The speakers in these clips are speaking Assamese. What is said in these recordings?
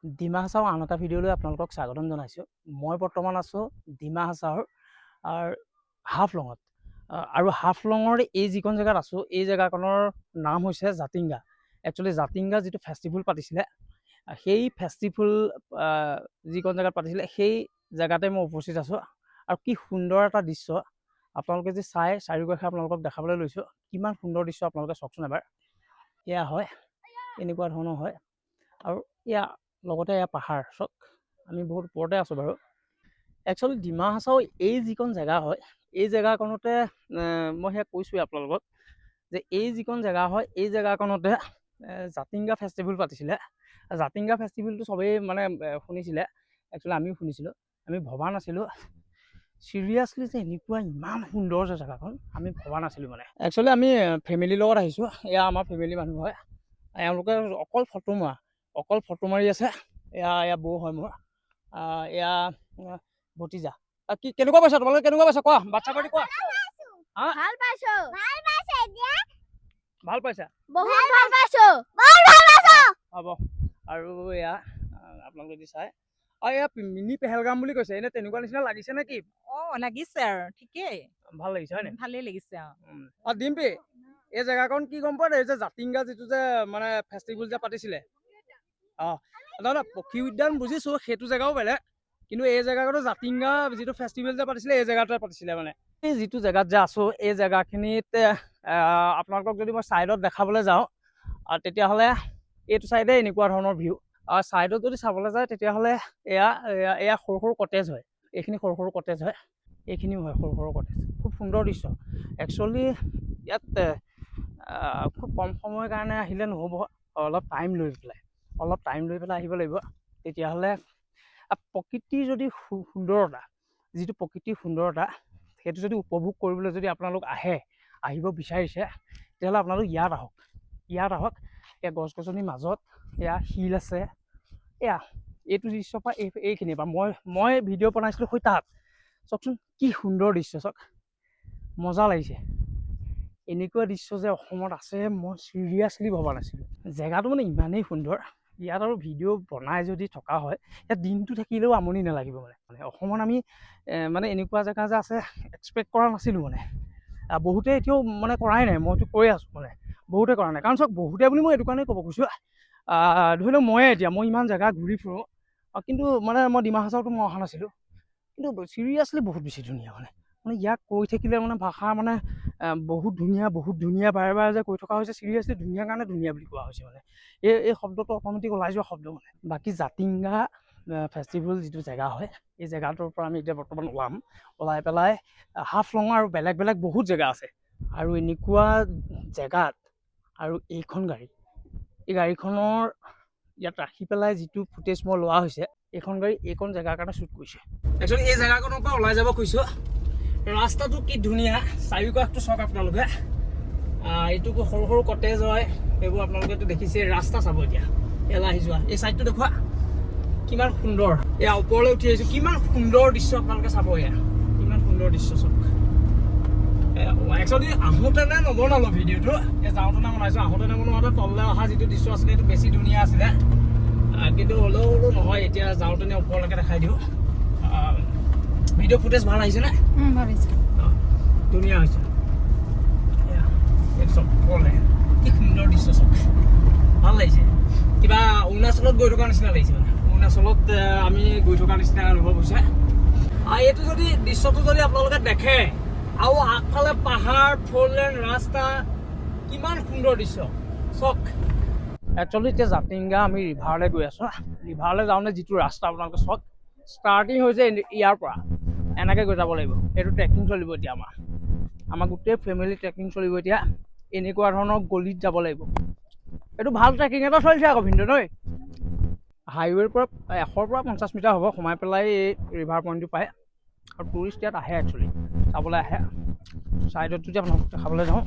ডিমা হাছাওৰ আন এটা ভিডিঅ'লৈ আপোনালোকক স্বাগতম জনাইছোঁ। মই বৰ্তমান আছোঁ ডিমা হাছাওৰ হাফলঙত। আৰু হাফলঙৰ এই যিখন জেগাত আছোঁ, এই জেগাখনৰ নাম হৈছে জাতিংগা। একচুৱেলি জাতিংগা যিটো ফেষ্টিভেল পাতিছিলে, সেই ফেষ্টিভেল যিখন জেগাত পাতিছিলে সেই জেগাতে মই উপস্থিত আছোঁ। আৰু কি সুন্দৰ এটা দৃশ্য আপোনালোকে যে চাৰিওকাষে আপোনালোকক দেখাবলৈ লৈছোঁ। কিমান সুন্দৰ দৃশ্য আপোনালোকে চাওকচোন এবাৰ। এয়া হয়, এনেকুৱা ধৰণৰ হয়। আৰু এয়া লগতে এয়া পাহাৰ চাওক, আমি বহুত ওপৰতে আছোঁ বাৰু। একচুৱেলি ডিমা হাছাও এই যিখন জেগা হয়, এই জেগাকণতে মই সেয়া কৈছোঁৱেই আপোনালোকক যে এই যিখন জেগা হয়, এই জেগাকণতে জাতিংগা ফেষ্টিভেল পাতিছিলে। জাতিংগা ফেষ্টিভেলটো চবেই মানে শুনিছিলে, একচুৱেলি আমিও শুনিছিলোঁ, আমি ভবা নাছিলোঁ চিৰিয়াছলি যে এনেকুৱা ইমান সুন্দৰ যে জেগাখন আমি ভবা নাছিলোঁ মানে। একচুৱেলি আমি ফেমিলিৰ লগত আহিছোঁ, এয়া আমাৰ ফেমিলি মানুহ হয়। এওঁলোকে অকল ফটো মাৰি আছে। এয়া বৌ হয় মোৰ, এয়া ভতিজা। কি কেনেকুৱা পাইছা তোমালোকে, কেনেকুৱা পাইছা কোৱা, বাচ্ছা পাৰ্টি কোৱা। ভাল পাইছোঁ, ভাল পাইছা, বহুত ভাল পাইছোঁ, হ'ব। আৰু এয়া আপোনালোকে যদি চাই, এয়া মিনি পেহেলগাম বুলি কৈছে, এনে তেনেকুৱা নিচিনা লাগিছে নে কি? লাগিছে আৰু ঠিকেই, ভাল লাগিছে হয় নে? ভালেই লাগিছে। ডিম্পি, এই জেগাকণ কি গম পোৱা নাই, যে জাতিংগা যিটো যে মানে ফেষ্টিভেল যে পাতিছিলে, নহয় পক্ষী উদ্যান বুজিছোঁ, সেইটো জেগাও বেলেগ, কিন্তু এই জেগাকতো জাতিংগা যিটো ফেষ্টিভেল যে পাতিছিলে এই জেগাটোৱে পাতিছিলে মানে। এই যিটো জেগাত যে আছোঁ, এই জেগাখিনিত আপোনালোকক যদি মই ছাইডত দেখাবলৈ যাওঁ, তেতিয়াহ'লে এইটো ছাইডে এনেকুৱা ধৰণৰ ভিউ। আৰু ছাইডত যদি চাবলৈ যায় তেতিয়াহ'লে এয়া সৰু সৰু কটেজ হয়, এইখিনি সৰু সৰু কটেজ হয়, এইখিনিও হয় সৰু সৰু কটেজ। খুব সুন্দৰ দৃশ্য। একচুৱেলি ইয়াত খুব কম সময়ৰ কাৰণে আহিলে নহ'ব, অলপ টাইম লৈ পেলাই আহিব লাগিব। তেতিয়াহ'লে প্ৰকৃতিৰ যদি সুন্দৰতা, যিটো প্ৰকৃতিৰ সুন্দৰতা, সেইটো যদি উপভোগ কৰিবলৈ যদি আপোনালোক আহিব বিচাৰিছে, তেতিয়াহ'লে আপোনালোক ইয়াত আহক। এয়া গছ গছনিৰ মাজত এয়া শিল আছে, এইটো দৃশ্যৰ পৰা এইখিনিৰ পৰা মই ভিডিঅ' বনাইছিলোঁ তাত চাওকচোন, কি সুন্দৰ দৃশ্য চাওক, মজা লাগিছে। এনেকুৱা দৃশ্য যে অসমত আছে মই চিৰিয়াছলি ভবা নাছিলোঁ। জেগাটো মানে ইমানেই সুন্দৰ, ইয়াত আৰু ভিডিঅ' বনাই যদি থকা হয়, ইয়াত দিনটো থাকিলেও আমনি নালাগিব মানে। অসমত আমি মানে এনেকুৱা জেগা যে আছে এক্সপেক্ট কৰা নাছিলোঁ মানে। বহুতে এতিয়াও মানে কৰাই নাই, মইতো কৈ আছোঁ মানে বহুতে কৰা নাই। কাৰণ চাওক, বহুতে বুলি মই এইটো কাৰণেই ক'ব খুজিছোঁ, ধৰি লওক মই ইমান জেগা ঘূৰি ফুৰোঁ, কিন্তু মানে মই ডিমা হাছাওতো মই অহা নাছিলোঁ, কিন্তু চিৰিয়াছলি বহুত বেছি ধুনীয়া মানে ইয়াক কৈ থাকিলে মানে ভাষা মানে বহুত ধুনীয়া বাৰে বাৰে যে কৈ থকা হৈছে, চিৰিয়াছলি ধুনীয়া কাৰণে ধুনীয়া বুলি কোৱা হৈছে মানে। এই শব্দটো অট'মেটিক ওলাই যোৱা শব্দ মানে। বাকী জাতিংগা ফেষ্টিভেল যিটো জেগা হয়, এই জেগাটোৰ পৰা আমি এতিয়া বৰ্তমান ওলাই পেলাই হাফলং আৰু বেলেগ বেলেগ বহুত জেগা আছে। আৰু এনেকুৱা জেগাত আৰু এইখন গাড়ী, এই গাড়ীখনৰ ইয়াত ৰাখি পেলাই যিটো ফুটেজ মই লোৱা হৈছে, এইখন গাড়ী এইখন জেগাৰ কাৰণে শ্বুট কৰিছে। একচুৱেলি এই জেগাখনৰ পৰা ওলাই যাব খুজিছোঁ। ৰাস্তাটো কি ধুনীয়া, চাৰিওকাষটো চাওক আপোনালোকে, এইটো সৰু সৰু কটেজ হয়, এইবোৰ আপোনালোকেতো দেখিছে। ৰাস্তা চাব এতিয়া, এলা আহি যোৱা এই ছাইডটো দেখুৱা, কিমান সুন্দৰ। এয়া ওপৰলৈ উঠি আহিছোঁ, কিমান সুন্দৰ দৃশ্য আপোনালোকে চাব। কিমান সুন্দৰ দৃশ্য চাওক। একচুৱেলি আহোঁতেনে নবনালোঁ ভিডিঅ'টো, যাওঁতেনে বনাইছোঁ। আহোঁতেনে বনোৱাতে তললৈ অহা যিটো দৃশ্য আছিলে সেইটো বেছি ধুনীয়া আছিলে, কিন্তু হ'লেও নহয়, এতিয়া যাওঁতেনে ওপৰলৈকে দেখাই দিওঁ। ভিডিঅ' ফুটেজ ভাল আহিছেনে? ভাল হৈছে, ধুনীয়া হৈছে। এইটো চব কি সুন্দৰ দৃশ্য চব, ভাল লাগিছে। কিবা অৰুণাচলত গৈ থকা নিচিনা লাগিছে মানে, অৰুণাচলত আমি গৈ থকা নিচিনা অনুভৱ হৈছে। এইটো দৃশ্যটো যদি আপোনালোকে দেখে, আৰু আগফালে পাহাৰ, 4 লেন ৰাস্তা, কিমান সুন্দৰ দৃশ্য চাওক। একচুৱেলি এতিয়া জাতিংগা আমি ৰিভাৰলৈ গৈ আছোঁ। ৰিভাৰলৈ যাওঁতে যিটো ৰাস্তা আপোনালোকে চাওক, ষ্টাৰ্টিং হৈছে ইয়াৰ পৰা এনেকৈ গৈ যাব লাগিব। সেইটো ট্ৰেকিং চলিব এতিয়া আমাৰ গোটেই ফেমিলি ট্ৰেকিং চলিব এতিয়া। এনেকুৱা ধৰণৰ গলিত যাব লাগিব। এইটো ভাল ট্ৰেকিং এটা চলিছে আকৌ ভিনদেউ নৈ। হাইৱেৰ পৰা 100 পৰা 50 মিটাৰ হ'ব, সোমাই পেলাই এই ৰিভাৰ পইণ্টটো পায়। আৰু টুৰিষ্ট ইয়াত আহে, একচুৱেলি চাবলৈ আহে। ছাইডত যদি আপোনালোকক দেখাবলৈ যাওঁ,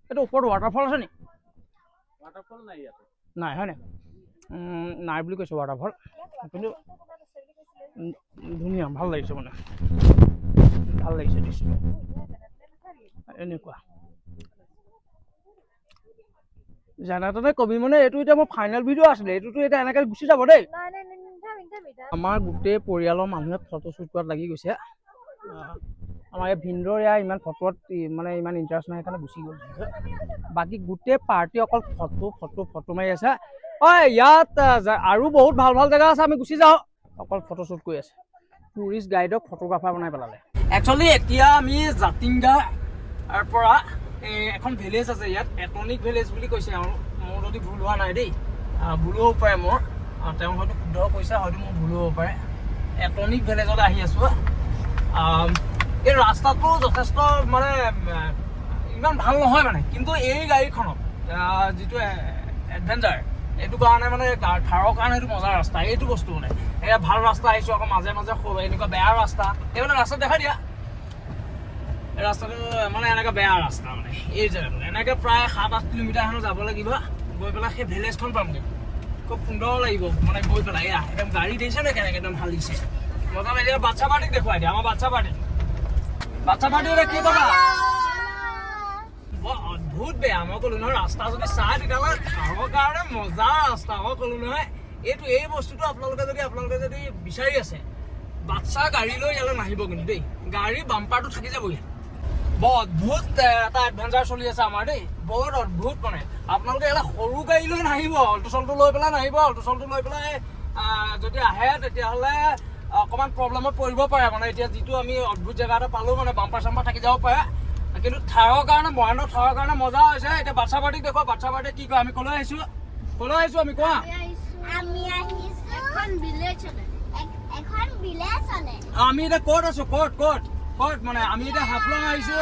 এইটো ওপৰত ৱাটাৰফল আছে নি? ৱাটাৰফল নাই ইয়াত, নাই হয় নাই? নাই বুলি কৈছে ৱাটাৰফল, কিন্তু ধুনীয়া, ভাল লাগিছে মানে, ভাল লাগিছে দৃশ্যটো এনেকুৱা। যেনে তেনে কবি মানে এইটো এতিয়া মোৰ ফাইনেল ভিডিঅ' আছিলে, এইটোতো এতিয়া এনেকৈ গুচি যাব দেই। আমাৰ গোটেই পৰিয়ালৰ মানুহে ফটো শ্বুট কৰাত লাগি গৈছে। আমাৰ এই ভিনদেউৰ ইয়াৰ ইমান ফটোত মানে ইমান ইণ্টাৰেষ্ট নাই সেইকাৰণে গুচি গ'ল। বাকী গোটেই পাৰ্টি অকল ফটো মাৰি আছে। ইয়াত আৰু বহুত ভাল ভাল জেগা আছে, আমি গুচি যাওঁ। অকল ফটো শ্বুট কৰি আছে, টুৰিষ্ট গাইডক ফটোগ্ৰাফাৰ বনাই পেলালে। একচুৱেলি এতিয়া আমি জাতিংগাৰ পৰা এখন ভিলেজ আছে ইয়াত, এটনিক ভিলেজ বুলি কৈছে। আৰু মোৰ যদি ভুল হোৱা নাই দেই, ভুল হ'ব পাৰে মোৰ, তেওঁ হয়তো শুদ্ধ কৈছে, হয়তো মোৰ ভুল হ'ব পাৰে। এটনিক ভিলেজলৈ আহি আছো। এই ৰাস্তাটো যথেষ্ট মানে ইমান ভাল নহয় মানে, কিন্তু এই গাড়ীখনত যিটো এডভেঞ্চাৰ, এইটো কাৰণে মানে থাৰৰ কাৰণে এইটো মজাৰ ৰাস্তা। এইটো বস্তু মানে এয়া ভাল ৰাস্তা আহিছো, আকৌ মাজে মাজে এনেকুৱা বেয়া ৰাস্তা, এইবিলাক ৰাস্তা দেখা দিয়া। ৰাস্তাটো মানে এনেকুৱা বেয়া ৰাস্তা মানে এই জেগাটো এনেকৈ প্ৰায় 7-8 কিলোমিটাৰ হেনো যাব লাগিব। গৈ পেলাই সেই ভিলেজখন পামগৈ, খুব সুন্দৰ লাগিব মানে গৈ পেলাই। এয়া একদম গাড়ী দিছে নে কেনেকৈ একদম ভাল দিছে, মজা লাগে। বাচ্ছা পাৰ্টিক দেখুৱাই দিয়া, আমাৰ বাচ্ছা পাৰ্টি এতিয়া কি কথা বৰ অদ্ভুত বেয়া। মই ক'লো নহয় ৰাস্তা যদি চাই তেতিয়াহ'লে খাবৰ কাৰণে মজা ৰাস্তা। মই ক'লো নহয় এই বস্তুটো আপোনালোকে যদি বিচাৰি আছে, বাচ্ছা গাড়ী লৈ ইয়ালৈ নাহিব কিন্তু দেই। গাড়ী বাম্পাৰটো থাকি যাবহি। বৰ অদ্ভুত এটা এডভেঞ্চাৰ চলি আছে আমাৰ দেই, বৰ অদ্ভুত মানে। আপোনালোকে এটা সৰু গাড়ী লৈ নাহিব, অল্টো চল্টো লৈ পেলাই নাহিব। অল্টো চল্টো লৈ পেলাই যদি আহে তেতিয়াহ'লে অকণমান প্ৰব্লেমত পৰিব পাৰে মানে। এতিয়া যিটো আমি অদ্ভুত জেগা এটা পালোঁ মানে, বাম্পাৰ চাম্পাৰ থাকি যাব পাৰে। কিন্তু থাৰৰ কাৰণে মহেন্দ্ৰ থাৰৰ কাৰণে মজা হৈছে। এতিয়া বাচ্ছা পাৰ্টিক দেখুৱা, বাচ্ছা পাৰ্টিয়ে কি কয়। আমি ক'লৈ আহিছোঁ আমি কোৱা। আমি এতিয়া ক'ত আছো, ক'ত মানে আমি এতিয়া হাফলং আহিছো।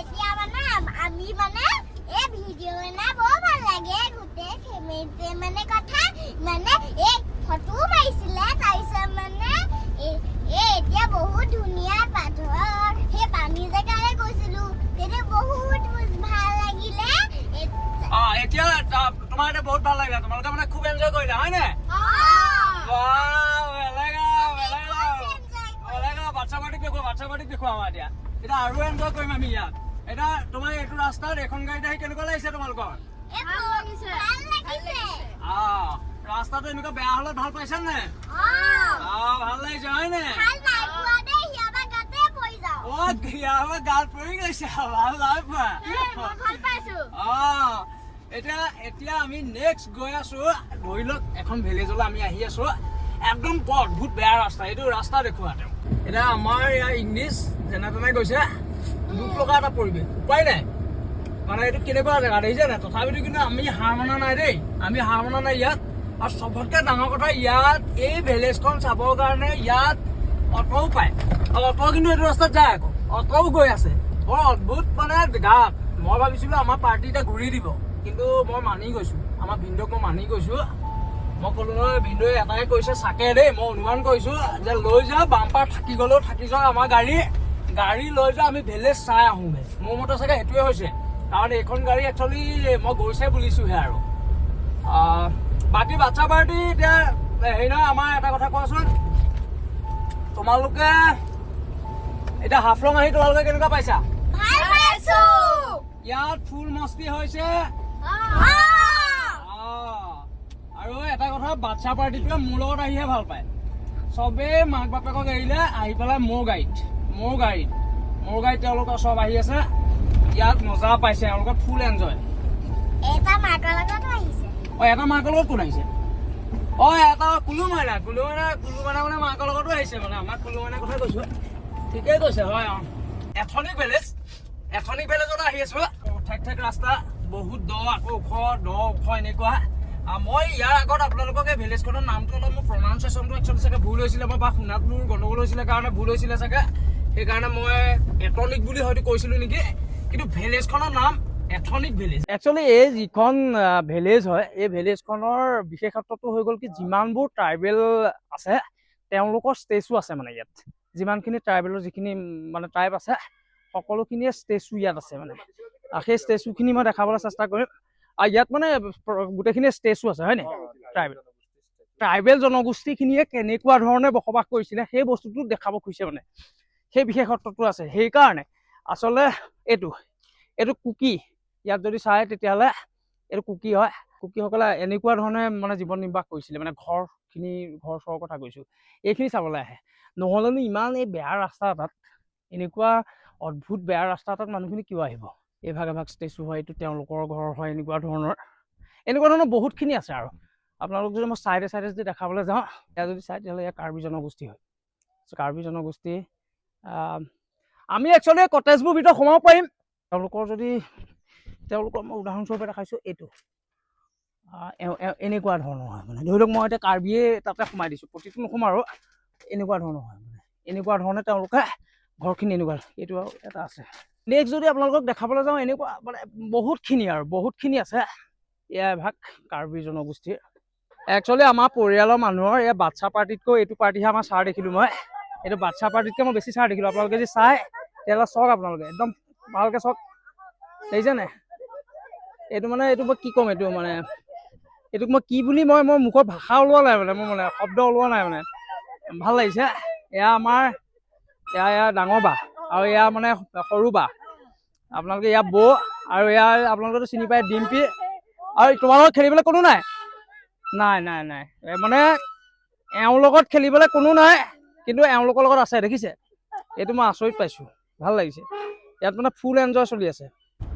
এতিয়া মানে আমি মানে এই ভিডিঅ' বনাব ভাল লাগে, গোটেই ফেমিলিটোৱে মানে কথা মানে এই ফটো মাৰিছিলে। তাৰপিছত মানে এতিয়া বহুত ধুনীয়া পাথৰ, সেই পানী জেগালৈ গৈছিলো, তেতিয়া বহুত ভাল লাগিলে। এতিয়া তোমাৰ এতিয়া বহুত ভাল লাগিলে, তোমালোকে মানে খুব এনজয় কৰিলা হয় নে? বাচ্ছা পাৰ্টিক দেখুৱা আমাৰ এতিয়া আৰু এনজয় কৰিম আমি ইয়াত। এতিয়া তোমাৰ এইটো ৰাস্তাত এখন গাড়ীত আহি কেনেকুৱা লাগিছে তোমালোকৰ? ৰাস্তাটো এনেকুৱা বেয়া হলে ভাল পাইছা নে? ভাল লাগিছে হয় নে? গাত পৰি গৈছে, ভাল নাই পোৱা। এতিয়া আমি নেক্সট গৈ আছো, ধৰি লওক এখন ভিলেজলৈ আমি আহি আছো। একদম অদ্ভুত বেয়া ৰাস্তা, এইটো ৰাস্তা দেখুৱা তেওঁ। এতিয়া আমাৰ ইয়াৰ ইংলিছ যেনে তেনে গৈছে, দুখ লগা এটা পৰিৱেশ, উপায় নাই মানে। এইটো কেনেকুৱা জেগা দেখিছে নাই? তথাপিতো কিন্তু আমি হাৰ মনা নাই দেই, আমি হাৰ মনা নাই ইয়াত। আৰু চবতকৈ ডাঙৰ কথা, ইয়াত এই ভিলেজখন চাবৰ কাৰণে ইয়াত অ'টোও পায়। আৰু অ'টো কিন্তু এইটো ৰাস্তাত যায়, আকৌ অ'টোও গৈ আছে। বৰ অদ্ভুত মানে গাত। মই ভাবিছিলোঁ আমাৰ পাৰ্টি এতিয়া ঘূৰি দিব, কিন্তু মই মানি গৈছোঁ, আমাৰ ভিনদেউক মই মানি গৈছোঁ। মই ক'লো নহয়, ভিনদেউৱে এটাই কৈছে চাকে দেই, মই অনুমান কৰিছোঁ যে লৈ যা, বাম্পাৰ থাকি গ'লেও থাকি যাওক আমাৰ গাড়ী লৈ যাওঁ, আমি ভিলেজ চাই আহোঁগৈ। মোৰ মতে চাগে সেইটোৱে হৈছে, কাৰণ এইখন গাড়ী একচুৱেলি মই গৈছে বুলিছোঁহে। আৰু বাকী বাচ্ছা পাৰ্টি এতিয়া হেৰি নহয়, আমাৰ এটা কথা কোৱাচোন, তোমালোকে এতিয়া হাফলং আহি তোমালোকে কেনেকুৱা পাইছা? ইয়াত ফুল মস্তি হৈছে। আৰু এটা কথা, বাচ্ছা পাৰ্টিটোৱে মোৰ লগত আহিহে ভাল পায়। চবেই মাক বাপেকক এৰিলে আহি পেলাই মোৰ গাড়ীত তেওঁলোকৰ চব আহি আছে। ইয়াত মজা পাইছে, তেওঁলোকৰ ফুল এনজয়। এটা মাকৰ লগতো আহিছে। এটা মাকৰ লগত কোন আহিছে? এটা কুলু মাইনা মানে মাকৰ লগতো আহিছে মানে। আমাক কুলু মাইনাৰ কথা কৈছো, ঠিকেই কৈছে হয়। এথনিক ভিলেজত আহি আছো। ঠেক ৰাস্তা, বহুত আকৌ ওখ এনেকুৱা। মই ইয়াৰ আগত আপোনালোকক এই ভিলেজখনৰ নামটো অলপ মোৰ প্ৰনাউন্সিয়েশ্যনটো একচুৱেলি চাগে ভুল হৈছিলে, বা শুনাত মোৰ গণ্ডগোল হৈছিলে কাৰণে ভুল হৈছিলে চাগে। সেইকাৰণে মই এটনিক বুলি হয়তো কৈছিলোঁ নেকি, কিন্তু ভিলেজখনৰ নাম এথনিক ভিলেজ। একচুৱেলি এই যিখন ভিলেজ হয়, এই ভিলেজখনৰ বিশেষত্বটো হৈ গ'ল কি, যিমানবোৰ ট্ৰাইবেল আছে তেওঁলোকৰ ষ্টেচু আছে মানে ইয়াত। যিমানখিনি ট্ৰাইবেলৰ যিখিনি মানে ট্ৰাইব আছে, সকলোখিনিয়ে ষ্টেচু ইয়াত আছে মানে। সেই ষ্টেচুখিনি মই দেখাবলৈ চেষ্টা কৰিম। আৰু ইয়াত মানে গোটেইখিনি ষ্টেচু আছে হয় নাই? ট্ৰাইবেল জনগোষ্ঠীখিনিয়ে কেনেকুৱা ধৰণে বসবাস কৰিছিলে সেই বস্তুটো দেখাব খুজিছে মানে, সেই বিশেষত্বটো আছে। সেইকাৰণে আচলতে এইটো কুকি ইয়াত যদি চায় তেতিয়াহ'লে এইটো কুকি হয়। কুকিসকলে এনেকুৱা ধৰণে মানে জীৱন নিৰ্বাহ কৰিছিলে, মানে ঘৰ চৰৰ কথা কৈছোঁ, এইখিনি চাবলৈ আহে। নহ'লেনো ইমান এই বেয়া ৰাস্তা এটাত, এনেকুৱা অদ্ভুত বেয়া ৰাস্তা এটাত মানুহখিনি কিয় আহিব? এভাগ ষ্টেচু হয়, এইটো তেওঁলোকৰ ঘৰ হয়, এনেকুৱা ধৰণৰ বহুতখিনি আছে। আৰু আপোনালোক যদি মই চাইডে যদি দেখাবলৈ যাওঁ, ইয়াত যদি চাই তেতিয়াহ'লে ইয়াৰ কাৰ্বি জনগোষ্ঠী হয়। কাৰ্বি জনগোষ্ঠী আমি একচুৱেলি কটেজবোৰ ভিতৰত সোমাব পাৰিম। তেওঁলোকৰ মই উদাহৰণস্বৰূপে দেখাইছোঁ, এইটো এনেকুৱা ধৰণৰ হয়। মানে ধৰি লওক মই এতিয়া কাৰ্বিয়ে তাতে সোমাই দিছোঁ, প্ৰতিটো নোসোমাওঁ আৰু এনেকুৱা ধৰণৰ হয়। মানে এনেকুৱা ধৰণে তেওঁলোকে ঘৰখিনি এনেকুৱা, এইটো আৰু এটা আছে। নেক্সট যদি আপোনালোকক দেখাবলৈ যাওঁ, এনেকুৱা মানে বহুতখিনি আছে। এয়া এভাগ কাৰ্বি জনগোষ্ঠীৰ। একচুৱেলি আমাৰ পৰিয়ালৰ মানুহৰ এই বাচ্ছা পাৰ্টিতকৈ এইটো পাৰ্টিহে আমাৰ চাৰ দেখিলোঁ মই। এইটো বাচ্ছা পাৰ্টিতকৈ মই বেছি চাৰ দেখিলোঁ। আপোনালোকে যদি চাই তেতিয়াহ'লে চাওক, আপোনালোকে একদম ভালকৈ চাওক, দেখিছে নাই? এইটো মানে এইটো মই কি ক'ম, এইটোক মই কি বুলি মই মুখৰ ভাষা ওলোৱা নাই, মানে মোৰ শব্দ ওলোৱা নাই। মানে ভাল লাগিছে। এয়া ডাঙৰ বা আৰু এয়া মানে সৰু বা, আপোনালোকে এয়া বৌ, আৰু এয়া আপোনালোকেতো চিনি পায় ডিম্পী। আৰু তোমালোকৰ খেলিবলৈ কোনো নাই? নাই। মানে এওঁৰ লগত খেলিবলৈ কোনো নাই, কিন্তু এওঁলোকৰ লগত আছে, দেখিছে? এইটো মই আচৰিত পাইছোঁ, ভাল লাগিছে। ইয়াত মানে ফুল এনজয় চলি আছে।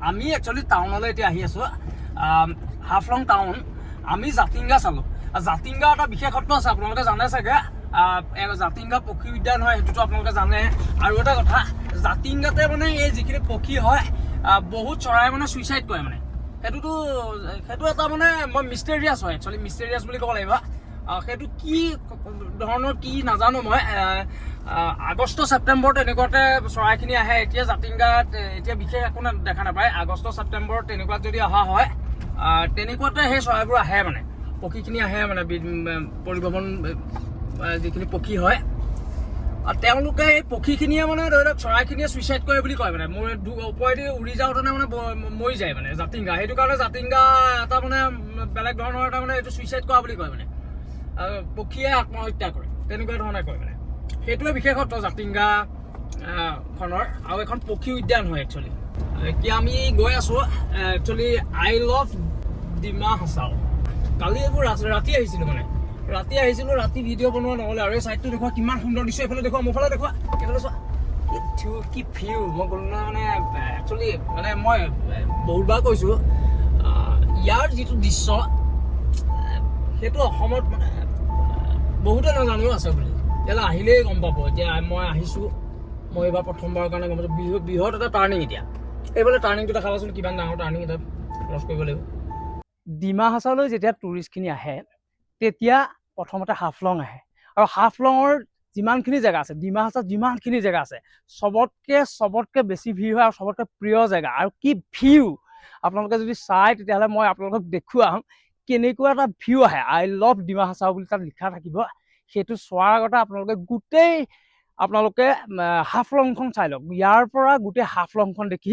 আমি একচুৱেলি টাউনলৈ এতিয়া আহি আছোঁ, হাফলং টাউন। আমি জাতিংগা চালোঁ। জাতিংগা এটা বিশেষত্ব আছে, আপোনালোকে জানে চাগে। জাতিংগা পক্ষী উদ্যান হয়, সেইটোতো আপোনালোকে জানে। আৰু এটা কথা, জাতিংগাতে মানে এই যিখিনি পক্ষী হয়, বহুত চৰাই মানে চুইচাইড কৰে। মানে সেইটো এটা মানে মই মিষ্টেৰিয়াছ হয়, একচুৱেলি মিষ্টেৰিয়াছ বুলি ক'ব লাগিব। সেইটো কি ধৰণৰ কি নাজানো মই। আগষ্ট ছেপ্টেম্বৰত এনেকুৱাতে চৰাইখিনি আহে। এতিয়া জাতিংগাত এতিয়া বিশেষ একো দেখা নাপায়। আগষ্ট ছেপ্টেম্বৰত তেনেকুৱাত যদি অহা হয়, তেনেকুৱাতে সেই চৰাইবোৰ আহে, মানে পক্ষীখিনি আহে, মানে পৰিভ্ৰমণ যিখিনি পক্ষী হয়। তেওঁলোকে এই পক্ষীখিনিয়ে মানে ধৰি লওক চৰাইখিনিয়ে চুইচাইড কৰে বুলি কয়। মানে মোৰ ওপৰেদি উৰি যাওঁতেনে মানে মৰি যায় মানে জাতিংগা। সেইটো কাৰণে জাতিংগা এটা মানে বেলেগ ধৰণৰ এটা মানে এইটো চুইচাইড কৰা বুলি কয়। মানে পক্ষীয়ে আত্মহত্যা কৰে, তেনেকুৱা ধৰণে কয়। মানে সেইটোৱে বিশেষত্ব জাতিংগা খনৰ। আৰু এখন পক্ষী উদ্যান হয় একচুৱেলি। এতিয়া আমি গৈ আছোঁ actually I love Dima Hasao. কালি এইবোৰ ৰাতি আহিছিলোঁ, ৰাতি ভিডিঅ' বনোৱা নহ'লে। আৰু এই ছাইডটো দেখুৱা, কিমান সুন্দৰ দৃশ্য। এইফালে দেখুৱা, মোৰ ফালে দেখুৱা, এইফালে চোৱা, কি ভিউ। মই ক'লো না, মানে একচুৱেলি মানে মই বহুতবাৰ কৈছোঁ, ইয়াৰ যিটো দৃশ্য, সেইটো অসমত মানে বহুতে নাজানিও আছে বুলি। তেতিয়াহ'লে আহিলেই গম পাব। এতিয়া মই আহিছোঁ, মই এইবাৰ প্ৰথমবাৰৰ কাৰণে গম পাইছোঁ। বৃহৎ এটা টাৰ্ণিং। এতিয়া এইফালে টাৰ্ণিংটো দেখাবাচোন, কিমান ডাঙৰ টাৰ্ণিং এটা ক্ৰছ কৰিব লাগিব। ডিমা হাছাওলৈ যেতিয়া টুৰিষ্টখিনি আহে, তেতিয়া প্ৰথমতে হাফলং আহে। আৰু হাফলঙৰ যিমানখিনি জেগা আছে, ডিমা হাছাওত যিমানখিনি জেগা আছে, চবতকৈ বেছি ভিৰ হয় আৰু চবতকৈ প্ৰিয় জেগা। আৰু কি ভিউ! আপোনালোকে যদি চাই তেতিয়াহ'লে মই আপোনালোকক দেখুৱাম কেনেকুৱা এটা ভিউ আহে। আই লাভ ডিমা হাছাও বুলি তাত লিখা থাকিব। সেইটো চোৱাৰ আগতে আপোনালোকে হাফলংখন চাই লওক। ইয়াৰ পৰা গোটেই হাফলংখন দেখি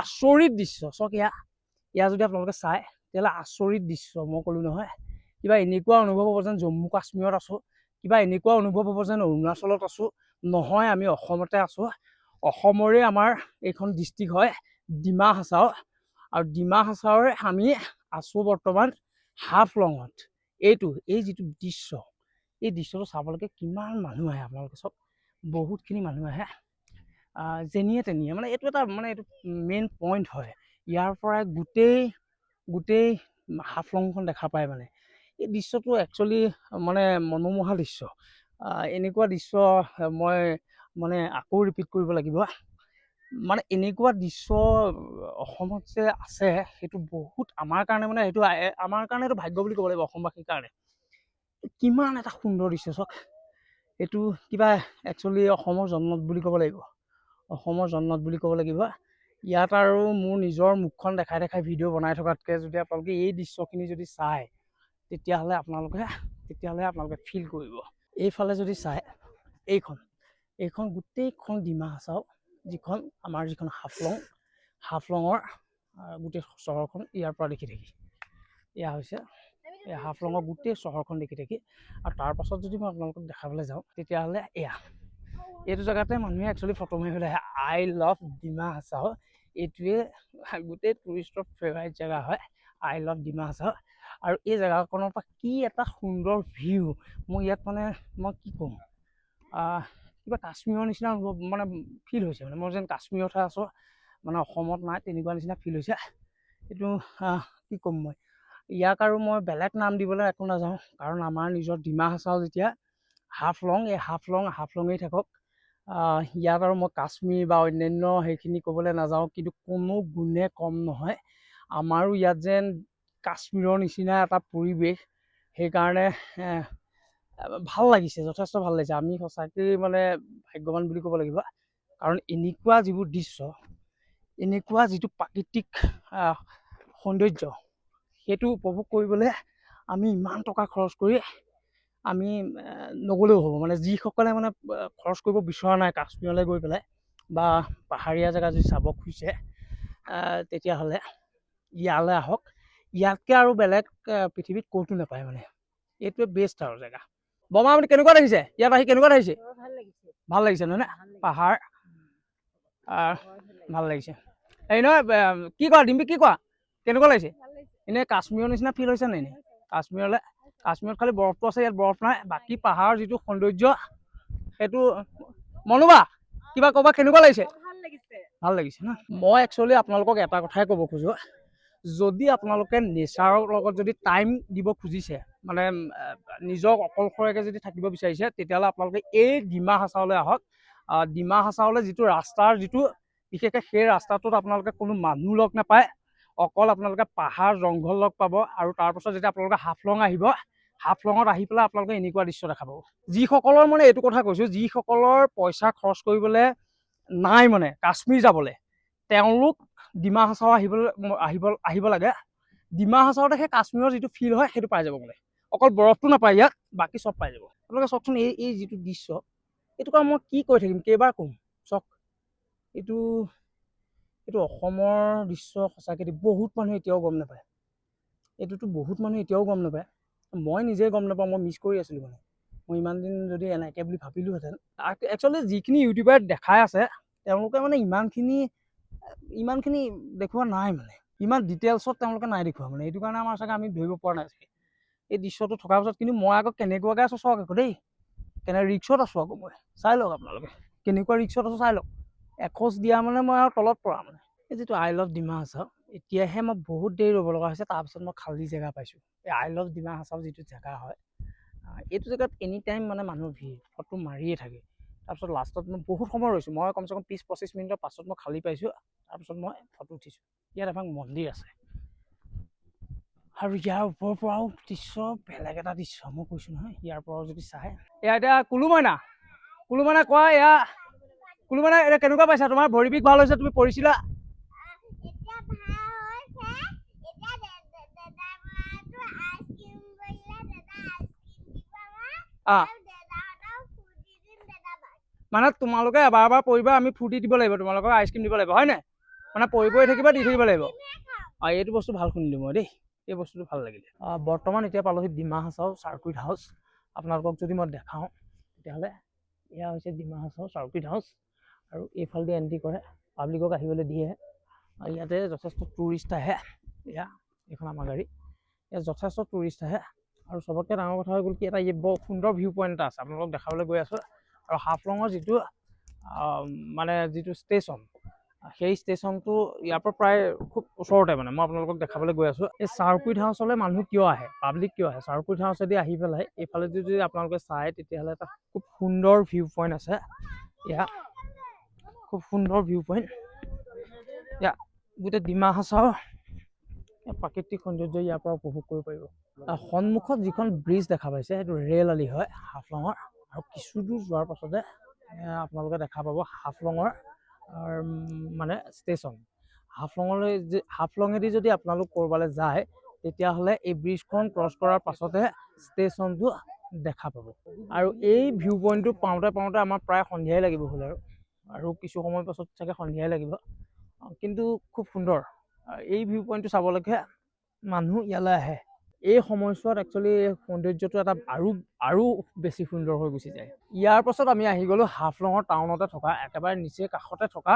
আচৰিত দৃশ্য। চাওক, ইয়াৰ যদি আপোনালোকে চাই তেতিয়াহ'লে আচৰিত দৃশ্য। মই ক'লো নহয়, কিবা এনেকুৱা অনুভৱ হ'ব যেন জম্মু কাশ্মীৰত আছোঁ, কিবা এনেকুৱা অনুভৱ হ'ব যেন অৰুণাচলত আছোঁ। নহয়, আমি অসমতে আছোঁ। অসমৰে আমাৰ এইখন ডিষ্ট্ৰিক্ট হয় ডিমা হাছাও। আৰু ডিমা হাছাওৰে আমি আছোঁ বৰ্তমান হাফলঙত। এই যিটো দৃশ্য, এই দৃশ্যটো চাবলৈকে কিমান মানুহ আহে আপোনালোকে চাওক। বহুতখিনি মানুহ আহে, যেনিয়ে তেনিয়ে। মানে এইটো এটা মানে এইটো মেইন পইণ্ট হয়। ইয়াৰ পৰাই গোটেই হাফলংখন দেখা পায়। মানে এই দৃশ্যটো একচুৱেলি মানে মনোমোহা দৃশ্য। এনেকুৱা দৃশ্য মই মানে আকৌ ৰিপিট কৰিব লাগিব। মানে এনেকুৱা দৃশ্য অসমত যে আছে, সেইটো বহুত আমাৰ কাৰণে, মানে সেইটো আমাৰ কাৰণে এইটো ভাগ্য বুলি ক'ব লাগিব, অসমবাসীৰ কাৰণে। কিমান এটা সুন্দৰ দৃশ্য চাওক। এইটো কিবা একচুৱেলি অসমৰ জন্নত বুলি ক'ব লাগিব, ইয়াত আৰু মোৰ নিজৰ মুখখন দেখাই ভিডিঅ' বনাই থকাতকৈ যদি আপোনালোকে এই দৃশ্যখিনি যদি চায়, তেতিয়াহ'লে আপোনালোকে ফিল কৰিব। এইফালে যদি চায়, এইখন গোটেইখন ডিমা হাছাও, যিখন হাফলঙৰ গোটেই চহৰখন ইয়াৰ পৰা দেখি থাকি। এয়া হৈছে হাফলঙৰ গোটেই চহৰখন দেখি থাকি। আৰু তাৰ পাছত যদি মই আপোনালোকক দেখাবলৈ যাওঁ, তেতিয়াহ'লে এইটো জেগাতে মানুহে একচুৱেলি ফটো মাৰিবলৈ আহে। আই লাভ ডিমা হাছাও। এইটোৱে গোটেই টুৰিষ্টৰ ফেভাৰিট জেগা হয় আই লাভ ডিমা হাছাও। আৰু এই জেগাখনৰ পৰা কি এটা সুন্দৰ ভিউ, মই ইয়াত মানে মই কি ক'ম, কিবা কাশ্মীৰৰ নিচিনা অনুভৱ মানে ফিল হৈছে, মানে মই যেন কাশ্মীৰতহে আছোঁ, মানে অসমত নাই তেনেকুৱা নিচিনা ফিল হৈছে। এইটো কি ক'ম মই ইয়াক, আৰু মই বেলেগ নাম দিবলৈ একো নাযাওঁ, কাৰণ আমাৰ নিজৰ ডিমা হাছাও যেতিয়া হাফলং, এই হাফলঙেই থাকক। ইয়াত আৰু মই কাশ্মীৰ বা অন্যান্য সেইখিনি ক'বলৈ নাযাওঁ, কিন্তু কোনো গুণে কম নহয়। আমাৰো ইয়াত যেন কাশ্মীৰৰ নিচিনা এটা পৰিৱেশ, সেইকাৰণে ভাল লাগিছে, যথেষ্ট ভাল লাগিছে। আমি সঁচাকৈ মানে ভাগ্যৱান বুলি ক'ব লাগিব, কাৰণ এনেকুৱা যিবোৰ দৃশ্য, এনেকুৱা যিটো প্ৰাকৃতিক সৌন্দৰ্য, সেইটো উপভোগ কৰিবলৈ আমি ইমান টকা খৰচ কৰি আমি নগ'লেও হ'ব। মানে যিসকলে মানে খৰচ কৰিব বিচৰা নাই কাশ্মীৰলৈ গৈ পেলাই বা পাহাৰীয়া জেগা যদি চাব খুজিছে, তেতিয়াহ'লে ইয়ালৈ আহক। ইয়াতকৈ আৰু বেলেগ পৃথিৱীত ক'তো নাপায়, মানে এইটোৱে বেষ্ট আৰু জেগা। বৰমা আপুনি কেনেকুৱা দেখিছে, ইয়াত আহি কেনেকুৱা দেখিছে? ভাল লাগিছে নহয় নে? পাহাৰ ভাল লাগিছে। এই নহয় কি কোৱা ডিম্পি, কি কোৱা কেনেকুৱা লাগিছে? এনেই কাশ্মীৰৰ নিচিনা ফিল হৈছে নে? এনেই কাশ্মীৰত খালি বৰফটো আছে, ইয়াত বৰফ নাই। বাকী পাহাৰৰ যিটো সৌন্দৰ্য সেইটো, মনোবা কিবা ক'বা, কেনেকুৱা লাগিছে? ভাল লাগিছে ন? মই একচুৱেলি আপোনালোকক এটা কথাই ক'ব খোজোঁ, যদি আপোনালোকে নেচাৰৰ লগত যদি টাইম দিব খুজিছে, মানে নিজক অকলশৰীয়াকৈ যদি থাকিব বিচাৰিছে, তেতিয়াহ'লে আপোনালোকে এই ডিমা হাছাওলৈ আহক। ডিমা হাছাওলৈ যিটো ৰাস্তাৰ যিটো বিশেষকৈ সেই ৰাস্তাটোত আপোনালোকে কোনো মানুহ লগ নাপায়, অকল আপোনালোকে পাহাৰ জংঘল লগ পাব। আৰু তাৰপাছত যেতিয়া আপোনালোকে হাফলং আহিব, হাফলঙত আহি পেলাই আপোনালোকে এনেকুৱা দৃশ্য দেখা পাব। যিসকলৰ মানে এইটো কথা কৈছোঁ, যিসকলৰ পইচা খৰচ কৰিবলৈ নাই মানে কাশ্মীৰ যাবলৈ, তেওঁলোক ডিমা হাছাও আহিব লাগে। ডিমা হাছাওতে সেই কাশ্মীৰৰ যিটো ফিল হয় সেইটো পাই যাব। মানে অকল বৰফটো নাপায় ইয়াত, বাকী চব পাই যাব। আপোনালোকে চাওকচোন এই যিটো দৃশ্য, এইটো কাৰণ মই কি কৈ থাকিম, কেইবাৰ ক'ম চাওক। এইটো অসমৰ দৃশ্য সঁচাকৈ বহুত মানুহে এতিয়াও গম নাপায়। এইটোতো বহুত মানুহে এতিয়াও গম নাপায়, মই নিজে গম নাপাওঁ, মই মিছ কৰি আছিলোঁ। মানে মই ইমান দিন যদি এনেকৈ বুলি ভাবিলোহেঁতেন। একচুৱেলি যিখিনি ইউটিউবাৰে দেখাই আছে, তেওঁলোকে মানে ইমানখিনি দেখুওৱা নাই, মানে ইমান ডিটেইলছত তেওঁলোকে নাই দেখুওৱা। মানে এইটো কাৰণে আমাৰ চাগে আমি ধৰিব পৰা নাই চাগে এই দৃশ্যটো থকাৰ পিছত। কিন্তু মই আকৌ কেনেকুৱাকৈ আছোঁ চাওক আকৌ দেই, ৰিক্সত আছোঁ আকৌ মই। চাই লওক আপোনালোকে কেনেকুৱা ৰিক্সত আছোঁ, চাই লওক। এখোজ দিয়া মানে মই আৰু তলত পৰা। মানে এই যিটো আই লাভ ডিমা হাছাও, এতিয়াহে মই বহুত দেৰি ৰ'ব লগা হৈছে, তাৰপিছত মই খালী জেগা পাইছোঁ। এই আই লাভ ডিমা হাছাও যিটো জেগা হয়, এইটো জেগাত এনি টাইম মানে মানুহৰ ভিৰ, ফটো মাৰিয়ে থাকে। তাৰপিছত লাষ্টত মই বহুত সময় ৰৈছোঁ, মই কমচে কম 20-25 মিনিটৰ পাছত মই খালী পাইছোঁ। তাৰপিছত মই ফটো উঠিছোঁ। ইয়াত এভাগ মন্দিৰ আছে, আৰু ইয়াৰ ওপৰৰ পৰাও দৃশ্য বেলেগ এটা দৃশ্য। মই কৈছোঁ নহয়, ইয়াৰ পৰাও যদি চাই, এয়া এতিয়া কুলু মইনা কোৱা, এয়া কুলু মইনা, এতিয়া কেনেকুৱা পাইছা? তোমাৰ ভৰি বিষ ভাল হৈছে, তুমি পৰিছিলা? মানে তোমালোকে এবাৰ পৰিবা, আমি ফূৰ্তি দিব লাগিব, তোমালোকক আইচক্ৰীম দিব লাগিব, হয় নাই? মানে পৰি থাকিবা, দি থাকিব লাগিব। এইটো বস্তু ভাল শুনিলোঁ মই দেই, এই বস্তুটো ভাল লাগিলে। বৰ্তমান এতিয়া পালোহি ডিমা হাছাও চাৰ্কিট হাউচ। আপোনালোকক যদি মই দেখাওঁ, তেতিয়াহ'লে এয়া হৈছে ডিমা হাছাও চাৰ্কিট হাউচ। আৰু এইফালেদি এণ্ট্ৰি কৰে, পাব্লিকক আহিবলৈ দিয়ে। ইয়াতে যথেষ্ট টুৰিষ্ট আহে। এইখন আমাৰ গাড়ী, ইয়াত যথেষ্ট টুৰিষ্ট আহে। আৰু চবতকৈ ডাঙৰ কথা হৈ গ'ল কি, এটা বৰ সুন্দৰ ভিউ পইণ্ট এটা আছে, আপোনালোকক দেখাবলৈ গৈ আছোঁ। আৰু হাফলঙৰ যিটো ষ্টেচন, সেই ষ্টেচনটো ইয়াৰ পৰা প্ৰায় খুব ওচৰতে। মানে মই আপোনালোকক দেখাবলৈ গৈ আছোঁ। এই চাৰ্কিট হাউচলৈ মানুহ কিয় আহে, পাব্লিক কিয় আহে? চাৰ্কিট হাউচেদি আহি পেলাই এইফালে যদি আপোনালোকে চায়, তেতিয়াহ'লে এটা খুব সুন্দৰ ভিউ পইণ্ট আছে। ইয়াত খুব সুন্দৰ ভিউ পইণ্ট, ইয়াত গোটেই ডিমা হাছাও প্ৰাকৃতিক সৌন্দৰ্য ইয়াৰ পৰা উপভোগ কৰিব পাৰিব। সন্মুখত যিখন ব্ৰিজ দেখা পাইছে, সেইটো ৰেল আলি হয় হাফলঙৰ। আৰু কিছু দূৰ যোৱাৰ পাছতে আপোনালোকে দেখা পাব হাফলঙৰ মানে ষ্টেচন। হাফলঙেদি যদি আপোনালোক ক'ৰবালৈ যায়, তেতিয়াহ'লে এই ব্ৰিজখন ক্ৰছ কৰাৰ পাছতে ষ্টেচনটো দেখা পাব। আৰু এই ভিউ পইণ্টটো পাওঁতে আমাৰ প্ৰায় সন্ধিয়াই লাগিব হ'ল। আৰু কিছু সময়ৰ পাছত চাগে সন্ধিয়াই লাগিব, কিন্তু খুব সুন্দৰ। এই ভিউ পইণ্টটো চাবলৈকে মানুহ ইয়ালৈ আহে। এই সময়ছোৱাত একচুৱেলি সৌন্দৰ্যটো এটা আৰু বেছি সুন্দৰ হৈ গুচি যায়। ইয়াৰ পাছত আমি আহি গ'লোঁ হাফলঙৰ টাউনতে থকা, একেবাৰে নিচেই কাষতে থকা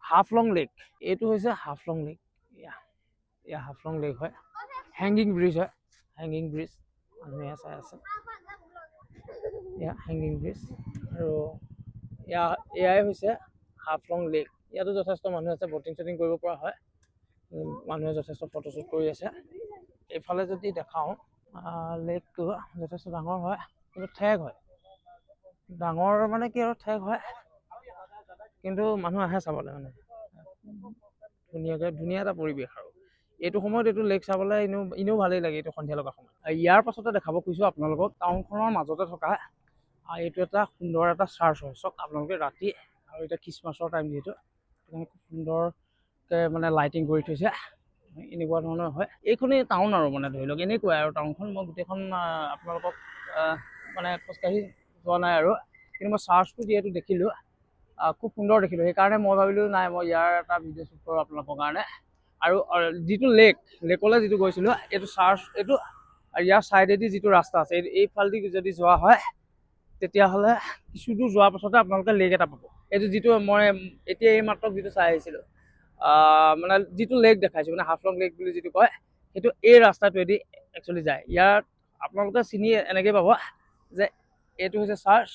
হাফলং লেক, এইটো হৈছে হাফলং লেক। এয়া হাফলং লেক হয়, হেংগিং ব্ৰিজ হয়, হেংগিং ব্ৰিজ মানুহে চাই আছে, এয়া হেংগিং ব্ৰিজ। আৰু এয়াই হৈছে হাফলং লেক। ইয়াতো যথেষ্ট মানুহ আছে, বটিং চটিং কৰিব পৰা হয়, মানুহে যথেষ্ট ফটোশ্বুট কৰি আছে। এইফালে যদি দেখাওঁ লেকটো যথেষ্ট ডাঙৰ হয়, কিন্তু ঠেক হয়, ডাঙৰ মানে কি আৰু ঠেক হয়, কিন্তু মানুহ আহে চাবলৈ। মানে ধুনীয়া এটা পৰিৱেশ। আৰু এইটো সময়ত এইটো লেক চাবলৈ এনেও ভালেই লাগে, এইটো সন্ধিয়া লগা সময়। ইয়াৰ পাছতে দেখাব খুজিছোঁ আপোনালোকক টাউনখনৰ মাজতে থকা এইটো এটা সুন্দৰ এটা চাৰ্চ হয়। চাওক আপোনালোকে ৰাতি, আৰু এতিয়া খ্ৰীষ্টমাছৰ টাইম যিহেতু খুব সুন্দৰকৈ মানে লাইটিং কৰি থৈছে, এনেকুৱা ধৰণৰ হয়। এইখনেই টাউন আৰু মানে ধৰি লওক এনেকুৱাই আৰু টাউনখন। মই গোটেইখন আপোনালোকক মানে খোজকাঢ়ি যোৱা নাই আৰু, কিন্তু মই চাৰ্চটো যিহেতু দেখিলোঁ, খুব সুন্দৰ দেখিলোঁ, সেইকাৰণে মই ভাবিলোঁ নাই মই ইয়াৰ এটা ভিডিঅ' শ্বুট কৰোঁ আপোনালোকৰ কাৰণে। আৰু যিটো লেকলৈ যিটো গৈছিলোঁ, এইটো চাৰ্চ, এইটো ইয়াৰ ছাইডেদি যিটো ৰাস্তা আছে, এইফালেদি যদি যোৱা হয় তেতিয়াহ'লে কিছু দূৰ যোৱাৰ পাছতে আপোনালোকে লেক এটা পাব। এইটো যিটো মই এতিয়া এইমাত্ৰ যিটো চাই আহিছিলোঁ, মানে যিটো লেক দেখাইছোঁ, মানে হাফলং লেক বুলি যিটো কয়, সেইটো এই ৰাস্তাটোৱেদি একচুৱেলি যায়। ইয়াত আপোনালোকে চিনি এনেকৈ পাব যে এইটো হৈছে চাৰ্চ,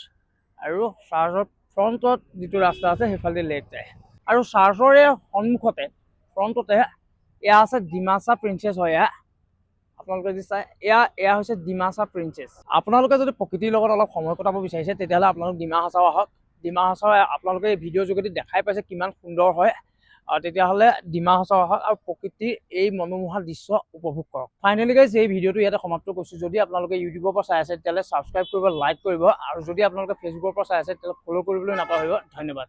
আৰু চাৰ্চৰ ফ্ৰণ্টত যিটো ৰাস্তা আছে সেইফালেদি লেক যায়। আৰু চাৰ্চৰ এই সন্মুখতে ফ্ৰণ্টতে এয়া আছে ডিমাচা প্ৰিন্সেছ হয়। আপোনালোকে যদি চাই, এয়া হৈছে ডিমাচা প্ৰিন্সেছ। আপোনালোকে যদি প্ৰকৃতিৰ লগত অলপ সময় কটাব বিচাৰিছে তেতিয়াহ'লে আপোনালোক ডিমা হাছাও আহক। ডিমা হাছাও আপোনালোকে এই ভিডিঅ'ৰ যোগেদি দেখাই পাইছে কিমান সুন্দৰ হয়, তেতিয়াহ'লে ডিমা হাছাও আহক আৰু প্ৰকৃতিৰ এই মনোমোহা দৃশ্য উপভোগ কৰক। ফাইনেলি গাইজ এই ভিডিঅ'টো ইয়াতে সমাপ্ত কৰিছোঁ। যদি আপোনালোকে ইউটিউবৰ পৰা চাই আছে তেতিয়াহ'লে ছাবস্ক্ৰাইব কৰিব, লাইক কৰিব, আৰু যদি আপোনালোকে ফেচবুকৰ পৰা চাই আছে তেতিয়াহ'লে ফ'ল' কৰিবলৈ নাপাহৰিব। ধন্যবাদ।